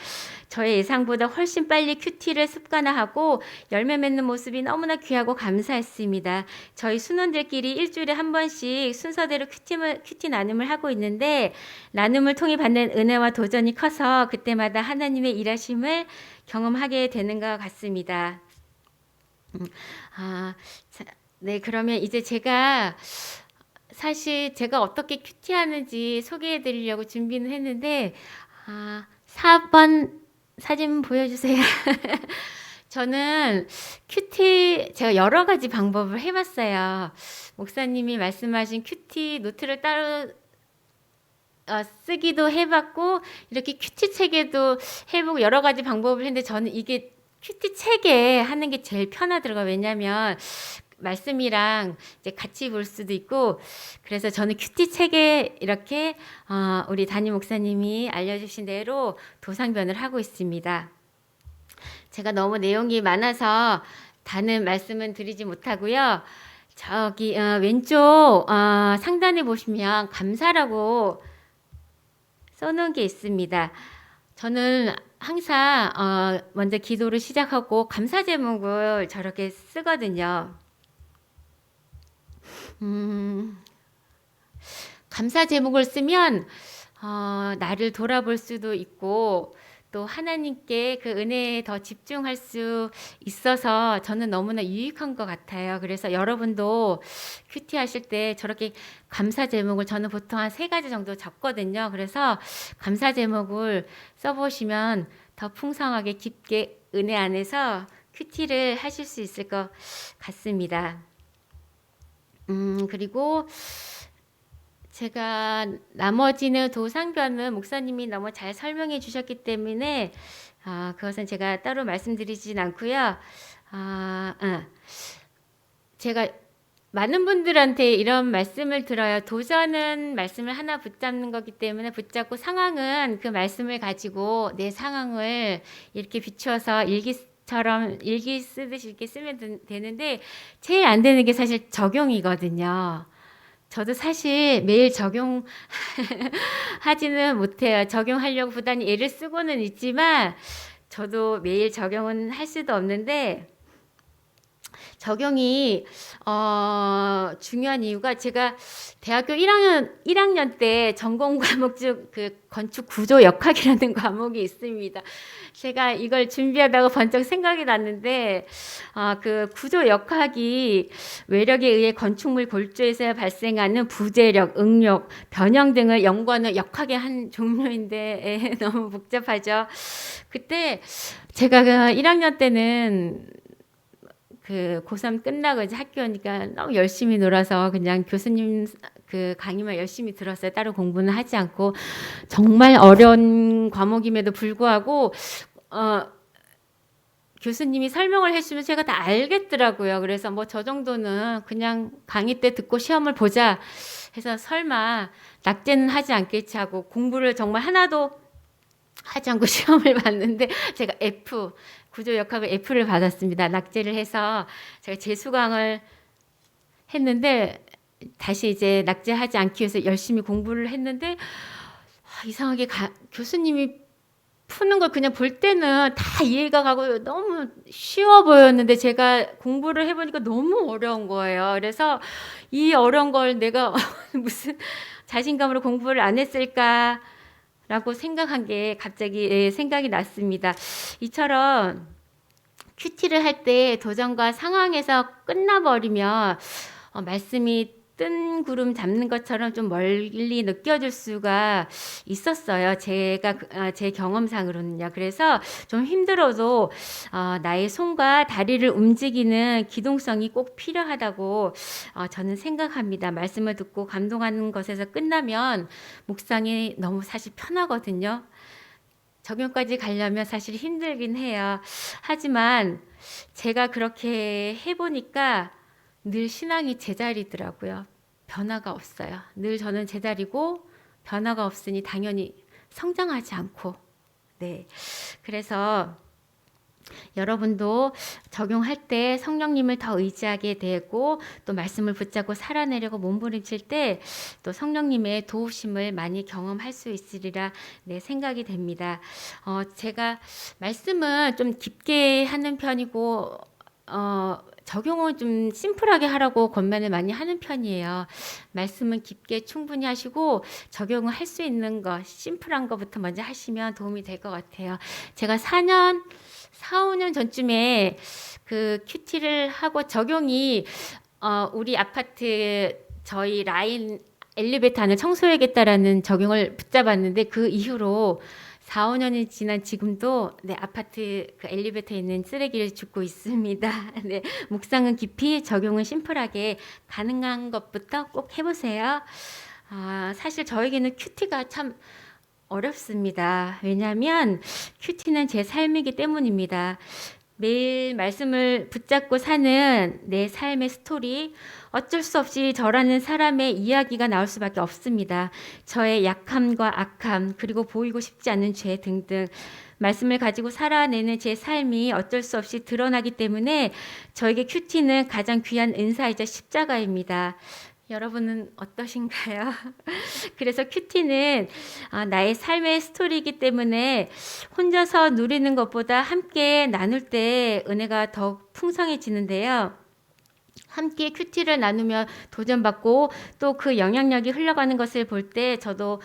저의 예상보다 훨씬 빨리 큐티를 습관화하고 열매 맺는 모습이 너무나 귀하고 감사했습니다. 저희 순원들끼리 일주일에 한 번씩 순서대로 큐티 나눔을 하고 있는데 나눔을 통해 받는 은혜와 도전이 커서 그때마다 하나님의 일하심을 경험하게 되는 것 같습니다. 네, 그러면 이제 사실 제가 어떻게 큐티하는지 소개해 드리려고 준비는 했는데 4번 사진 보여주세요. 저는 큐티 제가 여러 가지 방법을 해봤어요. 목사님이 말씀하신 큐티 노트를 따로 쓰기도 해봤고 이렇게 큐티 책에도 해보고 여러 가지 방법을 했는데 저는 이게 큐티 책에 하는 게 제일 편하더라고요. 왜냐하면 말씀이랑 이제 같이 볼 수도 있고 그래서 저는 큐티 책에 이렇게 우리 담임 목사님이 알려주신 대로 도상변을 하고 있습니다. 제가 너무 내용이 많아서 다는 말씀은 드리지 못하고요. 저기 왼쪽 상단에 보시면 감사라고 써놓은 게 있습니다. 저는 항상 먼저 기도를 시작하고 감사 제목을 저렇게 쓰거든요. 감사 제목을 쓰면 나를 돌아볼 수도 있고 또 하나님께 그 은혜에 더 집중할 수 있어서 저는 너무나 유익한 것 같아요. 그래서 여러분도 큐티 하실 때 저렇게 감사 제목을 저는 보통 한 3가지 정도 적거든요. 그래서 감사 제목을 써보시면 더 풍성하게 깊게 은혜 안에서 큐티를 하실 수 있을 것 같습니다. 그리고 제가 나머지는 도상변은 목사님이 너무 잘 설명해 주셨기 때문에 그것은 제가 따로 말씀드리진 않고요. 제가 많은 분들한테 이런 말씀을 들어요. 도전은 말씀을 하나 붙잡는 거기 때문에 붙잡고 상황은 그 말씀을 가지고 내 상황을 이렇게 비추어서 일기 쓰듯이 이렇게 쓰면 되는데 제일 안 되는 게 사실 적용이거든요. 저도 사실 매일 적용하지는 못해요. 적용하려고 부단히 애를 쓰고는 있지만 저도 매일 적용은 할 수도 없는데 적용이 중요한 이유가 제가 대학교 1학년 때 전공 과목 중 그 건축 구조 역학이라는 과목이 있습니다. 제가 이걸 준비하다가 번쩍 생각이 났는데 그 구조 역학이 외력에 의해 건축물 골조에서 발생하는 부재력, 응력, 변형 등을 연구하는 역학의 한 종류인데 너무 복잡하죠. 그때 제가 그 1학년 때는 그 고3 끝나고 이제 학교 오니까 너무 열심히 놀아서 그냥 교수님 그 강의만 열심히 들었어요. 따로 공부는 하지 않고 정말 어려운 과목임에도 불구하고 교수님이 설명을 해주면 제가 다 알겠더라고요. 그래서 뭐 저 정도는 그냥 강의 때 듣고 시험을 보자 해서 설마 낙제는 하지 않겠지 하고 공부를 정말 하나도 하지 않고 시험을 봤는데 제가 F, 구조 역학을 F를 받았습니다. 낙제를 해서 제가 재수강을 했는데 다시 이제 낙제하지 않기 위해서 열심히 공부를 했는데 이상하게 교수님이 푸는 걸 그냥 볼 때는 다 이해가 가고 너무 쉬워 보였는데 제가 공부를 해보니까 너무 어려운 거예요. 그래서 이 어려운 걸 내가 무슨 자신감으로 공부를 안 했을까라고 생각한 게 갑자기 생각이 났습니다. 이처럼 큐티를 할 때 도전과 상황에서 끝나버리면 말씀이 뜬 구름 잡는 것처럼 좀 멀리 느껴질 수가 있었어요. 제 경험상으로는요. 그래서 좀 힘들어도 나의 손과 다리를 움직이는 기동성이 꼭 필요하다고 저는 생각합니다. 말씀을 듣고 감동하는 것에서 끝나면 묵상이 너무 사실 편하거든요. 적용까지 가려면 사실 힘들긴 해요. 하지만 제가 그렇게 해보니까 늘 신앙이 제자리더라고요. 변화가 없어요. 늘 저는 제자리고 변화가 없으니 당연히 성장하지 않고. 네. 그래서 여러분도 적용할 때 성령님을 더 의지하게 되고 또 말씀을 붙잡고 살아내려고 몸부림칠 때 또 성령님의 도우심을 많이 경험할 수 있으리라 생각이 됩니다. 제가 말씀은 좀 깊게 하는 편이고 적용은 좀 심플하게 하라고 권면을 많이 하는 편이에요. 말씀은 깊게 충분히 하시고 적용을 할 수 있는 거 심플한 것부터 먼저 하시면 도움이 될 것 같아요. 제가 4, 5년 전쯤에 그 큐티를 하고 적용이 우리 아파트 저희 라인 엘리베이터 안을 청소해야겠다라는 적용을 붙잡았는데 그 이후로 4, 5년이 지난 지금도 아파트 그 엘리베이터에 있는 쓰레기를 줍고 있습니다. 네, 묵상은 깊이, 적용은 심플하게 가능한 것부터 꼭 해보세요. 사실 저에게는 큐티가 참 어렵습니다. 왜냐하면 큐티는 제 삶이기 때문입니다. 매일 말씀을 붙잡고 사는 내 삶의 스토리, 어쩔 수 없이 저라는 사람의 이야기가 나올 수밖에 없습니다. 저의 약함과 악함, 그리고 보이고 싶지 않은 죄 등등 말씀을 가지고 살아내는 제 삶이 어쩔 수 없이 드러나기 때문에 저에게 큐티는 가장 귀한 은사이자 십자가입니다. 여러분은 어떠신가요? 그래서 큐티는 나의 삶의 스토리이기 때문에 혼자서 누리는 것보다 함께 나눌 때 은혜가 더욱 풍성해지는데요. 함께 큐티를 나누며 도전받고 또 그 영향력이 흘러가는 것을 볼 때 저도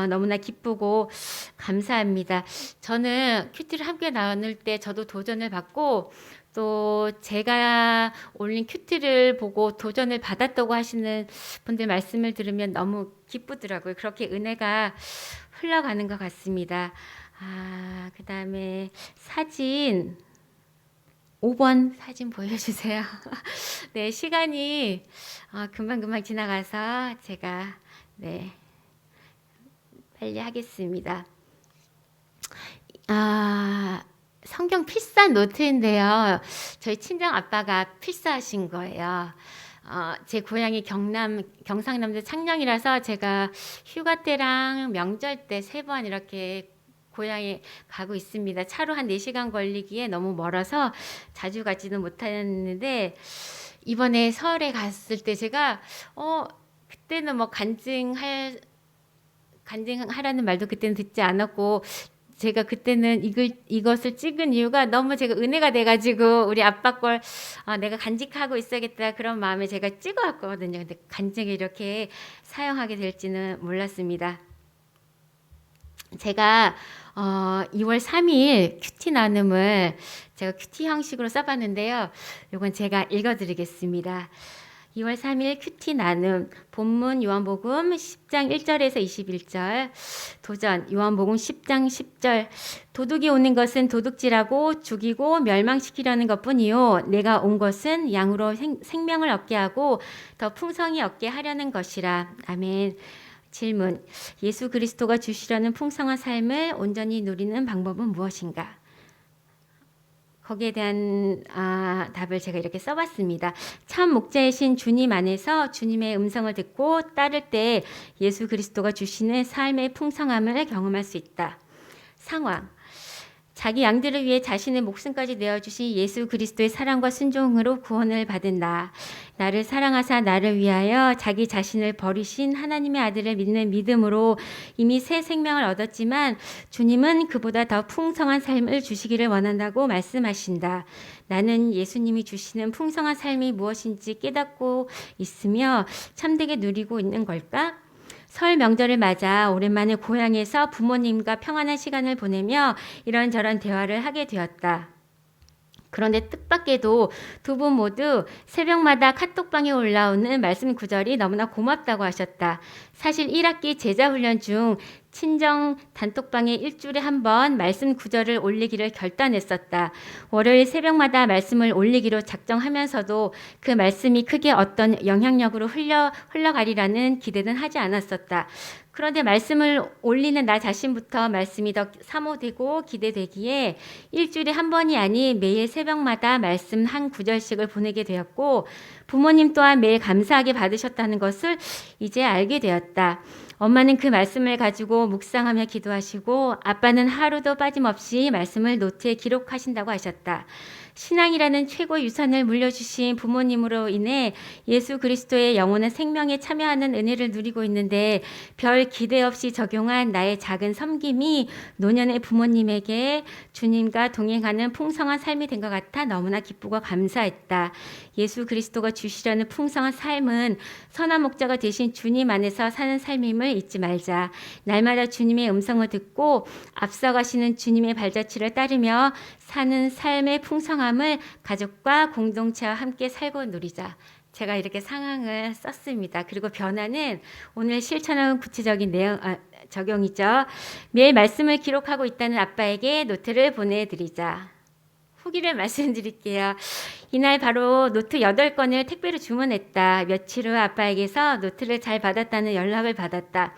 너무나 기쁘고 감사합니다. 저는 큐티를 함께 나눌 때 저도 도전을 받고 또 제가 올린 큐티를 보고 도전을 받았다고 하시는 분들 말씀을 들으면 너무 기쁘더라고요. 그렇게 은혜가 흘러가는 것 같습니다. 그 다음에 사진 5번 사진 보여주세요. 네, 시간이 금방 지나가서 제가 빨리 하겠습니다. 성경 필사 노트인데요. 저희 친정 아빠가 필사하신 거예요. 제 고향이 경상남도 창녕이라서 제가 휴가 때랑 명절 때 3번 이렇게 고향에 가고 있습니다. 차로 한 4시간 걸리기에 너무 멀어서 자주 가지는 못했는데 이번에 서울에 갔을 때 제가 그때는 뭐 간증하라는 말도 그때는 듣지 않았고 제가 그때는 이것을 찍은 이유가 너무 제가 은혜가 돼가지고 우리 아빠 걸 내가 간직하고 있어야겠다 그런 마음에 제가 찍어왔거든요. 근데 간증에 이렇게 사용하게 될지는 몰랐습니다. 제가 2월 3일 큐티 나눔을 제가 큐티 형식으로 써봤는데요. 이건 제가 읽어드리겠습니다. 2월 3일 큐티 나눔 본문 요한복음 10장 1절에서 21절 도전 요한복음 10장 10절 도둑이 오는 것은 도둑질하고 죽이고 멸망시키려는 것뿐이요 내가 온 것은 양으로 생명을 얻게 하고 더 풍성히 얻게 하려는 것이라. 아멘. 질문. 예수 그리스도가 주시려는 풍성한 삶을 온전히 누리는 방법은 무엇인가? 거기에 대한 답을 제가 이렇게 써봤습니다. 참 목자이신 주님 안에서 주님의 음성을 듣고 따를 때 예수 그리스도가 주시는 삶의 풍성함을 경험할 수 있다. 상황. 자기 양들을 위해 자신의 목숨까지 내어주신 예수 그리스도의 사랑과 순종으로 구원을 받은 나. 나를 사랑하사 나를 위하여 자기 자신을 버리신 하나님의 아들을 믿는 믿음으로 이미 새 생명을 얻었지만 주님은 그보다 더 풍성한 삶을 주시기를 원한다고 말씀하신다. 나는 예수님이 주시는 풍성한 삶이 무엇인지 깨닫고 있으며 참되게 누리고 있는 걸까? 설 명절을 맞아 오랜만에 고향에서 부모님과 평안한 시간을 보내며 이런저런 대화를 하게 되었다. 그런데 뜻밖에도 두 분 모두 새벽마다 카톡방에 올라오는 말씀 구절이 너무나 고맙다고 하셨다. 사실 1학기 제자훈련 중 친정 단톡방에 일주일에 한 번 말씀 구절을 올리기를 결단했었다. 월요일 새벽마다 말씀을 올리기로 작정하면서도 그 말씀이 크게 어떤 영향력으로 흘러가리라는 기대는 하지 않았었다. 그런데 말씀을 올리는 나 자신부터 말씀이 더 사모되고 기대되기에 일주일에 한 번이 아닌 매일 새벽마다 말씀 한 구절씩을 보내게 되었고 부모님 또한 매일 감사하게 받으셨다는 것을 이제 알게 되었다. 엄마는 그 말씀을 가지고 묵상하며 기도하시고 아빠는 하루도 빠짐없이 말씀을 노트에 기록하신다고 하셨다. 신앙이라는 최고 유산을 물려주신 부모님으로 인해 예수 그리스도의 영원한 생명에 참여하는 은혜를 누리고 있는데 별 기대 없이 적용한 나의 작은 섬김이 노년의 부모님에게 주님과 동행하는 풍성한 삶이 된 것 같아 너무나 기쁘고 감사했다. 예수 그리스도가 주시려는 풍성한 삶은 선한 목자가 되신 주님 안에서 사는 삶임을 잊지 말자. 날마다 주님의 음성을 듣고 앞서가시는 주님의 발자취를 따르며 사는 삶의 풍성함을 가족과 공동체와 함께 살고 누리자. 제가 이렇게 상황을 썼습니다. 그리고 변화는 오늘 실천하는 구체적인 적용이죠. 매일 말씀을 기록하고 있다는 아빠에게 노트를 보내드리자. 후기를 말씀드릴게요. 이날 바로 노트 8권을 택배로 주문했다. 며칠 후 아빠에게서 노트를 잘 받았다는 연락을 받았다.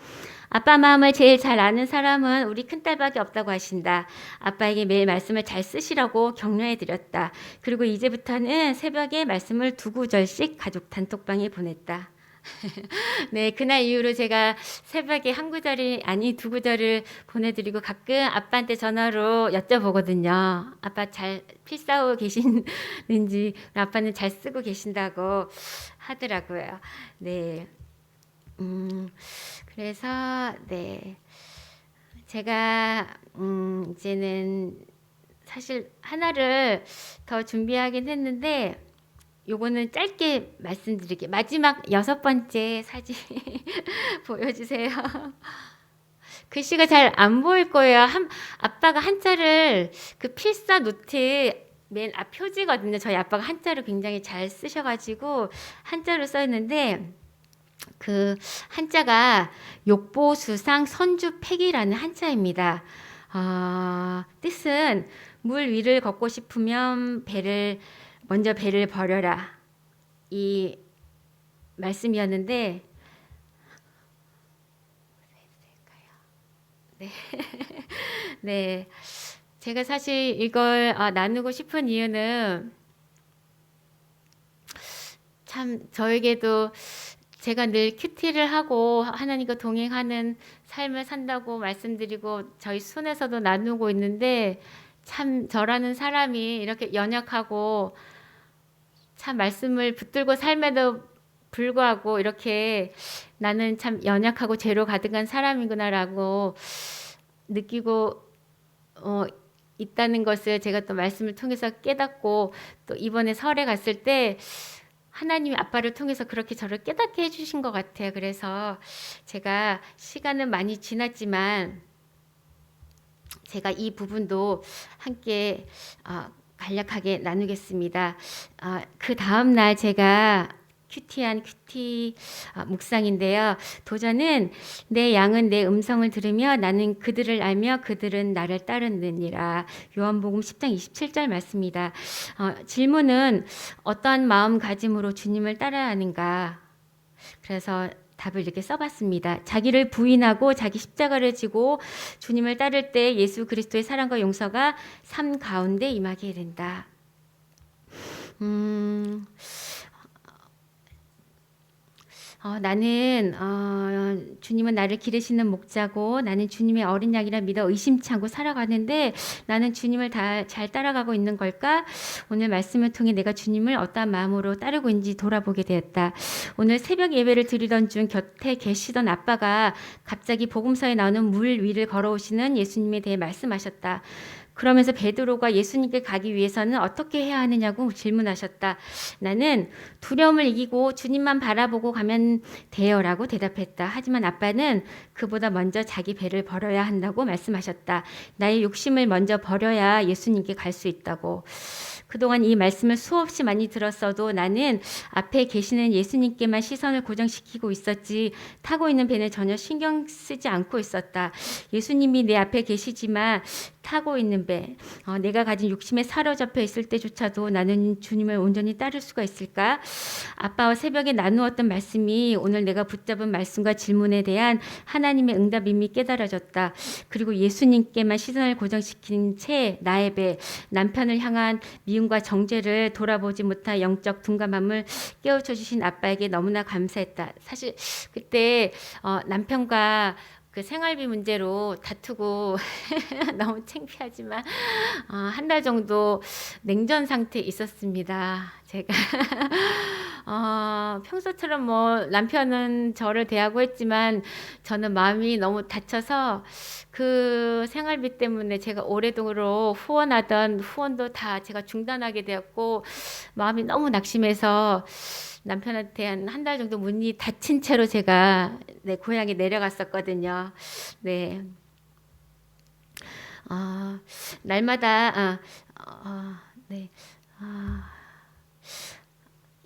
아빠 마음을 제일 잘 아는 사람은 우리 큰딸밖에 없다고 하신다. 아빠에게 매일 말씀을 잘 쓰시라고 격려해 드렸다. 그리고 이제부터는 새벽에 말씀을 2구절씩 가족 단톡방에 보냈다. 네, 그날 이후로 제가 새벽에 1구절이 아니 2구절을 보내드리고 가끔 아빠한테 전화로 여쭤보거든요. 아빠 잘 필사하고 계시는지, 아빠는 잘 쓰고 계신다고 하더라고요. 네. 그래서 네, 제가 이제는 사실 하나를 더 준비하긴 했는데 요거는 짧게 말씀드릴게요. 마지막 6번째 사진 보여주세요. 글씨가 잘 안 보일 거예요. 아빠가 한자를 그 필사 노트 맨 앞 표지거든요. 저희 아빠가 한자를 굉장히 잘 쓰셔가지고 한자로 써있는데 그 한자가 욕보수상 선주팩이라는 한자입니다. 뜻은 물 위를 걷고 싶으면 먼저 배를 버려라, 이 말씀이었는데 네. 네, 제가 사실 이걸 나누고 싶은 이유는 참 저에게도 제가 늘 큐티를 하고 하나님과 동행하는 삶을 산다고 말씀드리고 저희 순에서도 나누고 있는데 참 저라는 사람이 이렇게 연약하고 참 말씀을 붙들고 삶에도 불구하고 이렇게 나는 참 연약하고 죄로 가득한 사람이구나라고 느끼고 있다는 것을 제가 또 말씀을 통해서 깨닫고 또 이번에 설에 갔을 때 하나님이 아빠를 통해서 그렇게 저를 깨닫게 해주신 것 같아요. 그래서 제가 시간은 많이 지났지만 제가 이 부분도 함께 간략하게 나누겠습니다. 그 다음날 제가 큐티한 큐티 묵상인데요. 도전은 내 양은 내 음성을 들으며 나는 그들을 알며 그들은 나를 따르느니라. 요한복음 10장 27절 말씀입니다. 질문은 어떠한 마음가짐으로 주님을 따라야 하는가? 그래서 답을 이렇게 써봤습니다. 자기를 부인하고 자기 십자가를 지고 주님을 따를 때 예수 그리스도의 사랑과 용서가 삶 가운데 임하게 된다. 나는 주님은 나를 기르시는 목자고 나는 주님의 어린 양이라 믿어 의심치 않고 살아가는데 나는 주님을 다 잘 따라가고 있는 걸까? 오늘 말씀을 통해 내가 주님을 어떠한 마음으로 따르고 있는지 돌아보게 되었다. 오늘 새벽 예배를 드리던 중 곁에 계시던 아빠가 갑자기 복음서에 나오는 물 위를 걸어오시는 예수님에 대해 말씀하셨다. 그러면서 베드로가 예수님께 가기 위해서는 어떻게 해야 하느냐고 질문하셨다. 나는 두려움을 이기고 주님만 바라보고 가면 돼요라고 대답했다. 하지만 아빠는 그보다 먼저 자기 배를 벌어야 한다고 말씀하셨다. 나의 욕심을 먼저 버려야 예수님께 갈 수 있다고. 그동안 이 말씀을 수없이 많이 들었어도 나는 앞에 계시는 예수님께만 시선을 고정시키고 있었지 타고 있는 배는 전혀 신경 쓰지 않고 있었다. 예수님이 내 앞에 계시지만 타고 있는 배, 내가 가진 욕심에 사로잡혀 있을 때조차도 나는 주님을 온전히 따를 수가 있을까? 아빠와 새벽에 나누었던 말씀이 오늘 내가 붙잡은 말씀과 질문에 대한 하나님의 응답임이 깨달아졌다. 그리고 예수님께만 시선을 고정시킨 채 나의 배, 남편을 향한 미움과 정죄를 돌아보지 못한 영적 둔감함을 깨우쳐 주신 아빠에게 너무나 감사했다. 사실 그때 남편과 그 생활비 문제로 다투고 너무 창피하지만 한 달 정도 냉전 상태에 있었습니다. 제가 평소처럼 뭐 남편은 저를 대하고 했지만 저는 마음이 너무 다쳐서 그 생활비 때문에 제가 오래도록 후원하던 후원도 다 제가 중단하게 되었고 마음이 너무 낙심해서 남편한테 한 달 정도 문이 닫힌 채로 제가 고향에 내려갔었거든요. 네. 날마다 네.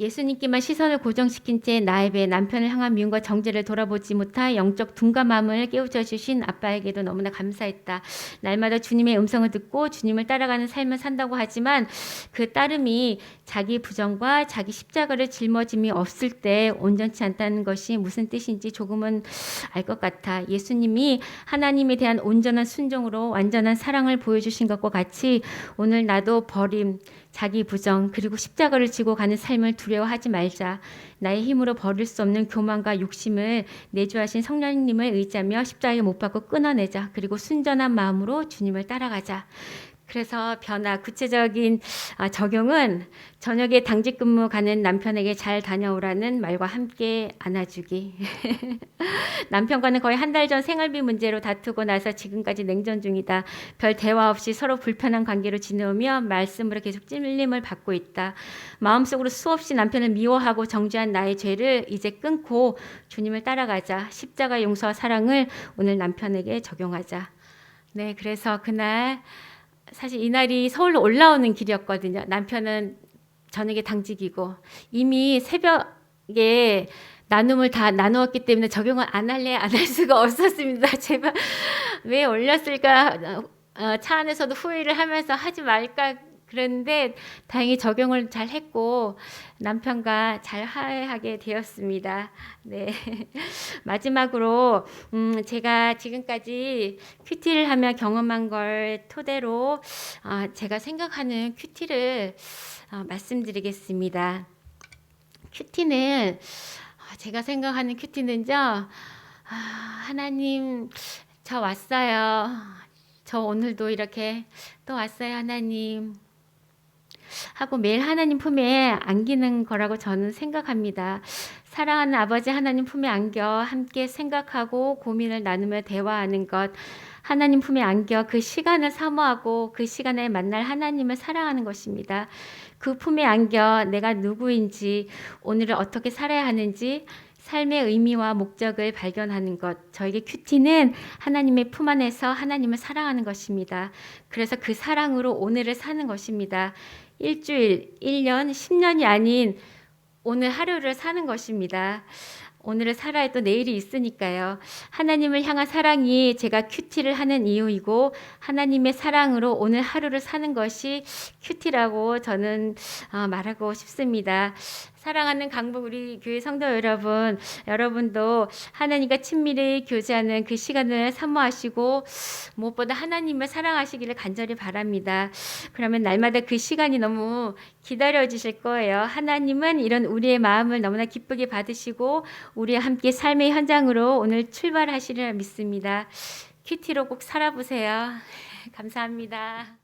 예수님께만 시선을 고정시킨 채 나의 배, 남편을 향한 미움과 정죄를 돌아보지 못한 영적 둔감함을 깨우쳐 주신 아빠에게도 너무나 감사했다. 날마다 주님의 음성을 듣고 주님을 따라가는 삶을 산다고 하지만 그 따름이 자기 부정과 자기 십자가를 짊어짐이 없을 때 온전치 않다는 것이 무슨 뜻인지 조금은 알 것 같아. 예수님이 하나님에 대한 온전한 순종으로 완전한 사랑을 보여주신 것과 같이 오늘 나도 버림, 자기 부정 그리고 십자가를 지고 가는 삶을 두려워하지 말자. 나의 힘으로 버릴 수 없는 교만과 욕심을 내주하신 성령님을 의지하며 십자가에 못 박고 끊어내자. 그리고 순전한 마음으로 주님을 따라가자. 그래서 변화, 구체적인 적용은 저녁에 당직 근무 가는 남편에게 잘 다녀오라는 말과 함께 안아주기. 남편과는 거의 한 달 전 생활비 문제로 다투고 나서 지금까지 냉전 중이다. 별 대화 없이 서로 불편한 관계로 지내오며 말씀으로 계속 찔림을 받고 있다. 마음속으로 수없이 남편을 미워하고 정죄한 나의 죄를 이제 끊고 주님을 따라가자. 십자가 용서와 사랑을 오늘 남편에게 적용하자. 네, 그래서 그날 사실 이날이 서울로 올라오는 길이었거든요. 남편은 저녁에 당직이고 이미 새벽에 나눔을 다 나누었기 때문에 적용을 안 할래 안 할 수가 없었습니다. 제발 왜 올렸을까 차 안에서도 후회를 하면서 하지 말까 그랬는데 다행히 적용을 잘 했고 남편과 잘 화해하게 되었습니다. 네. 마지막으로 제가 지금까지 큐티를 하며 경험한 걸 토대로 제가 생각하는 큐티를 말씀드리겠습니다. 큐티는 제가 생각하는 큐티는요. 하나님 저 왔어요. 저 오늘도 이렇게 또 왔어요 하나님 하고 매일 하나님 품에 안기는 거라고 저는 생각합니다. 사랑하는 아버지 하나님 품에 안겨 함께 생각하고 고민을 나누며 대화하는 것, 하나님 품에 안겨 그 시간을 사모하고 그 시간에 만날 하나님을 사랑하는 것입니다. 그 품에 안겨 내가 누구인지, 오늘을 어떻게 살아야 하는지, 삶의 의미와 목적을 발견하는 것. 저에게 큐티는 하나님의 품 안에서 하나님을 사랑하는 것입니다. 그래서 그 사랑으로 오늘을 사는 것입니다. 일주일, 1년, 10년이 아닌 오늘 하루를 사는 것입니다. 오늘을 살아야 또 내일이 있으니까요. 하나님을 향한 사랑이 제가 큐티를 하는 이유이고 하나님의 사랑으로 오늘 하루를 사는 것이 큐티라고 저는 말하고 싶습니다. 사랑하는 강북 우리 교회 성도 여러분, 여러분도 하나님과 친밀히 교제하는 그 시간을 사모하시고 무엇보다 하나님을 사랑하시기를 간절히 바랍니다. 그러면 날마다 그 시간이 너무 기다려지실 거예요. 하나님은 이런 우리의 마음을 너무나 기쁘게 받으시고 우리와 함께 삶의 현장으로 오늘 출발하시리라 믿습니다. 큐티로 꼭 살아보세요. 감사합니다.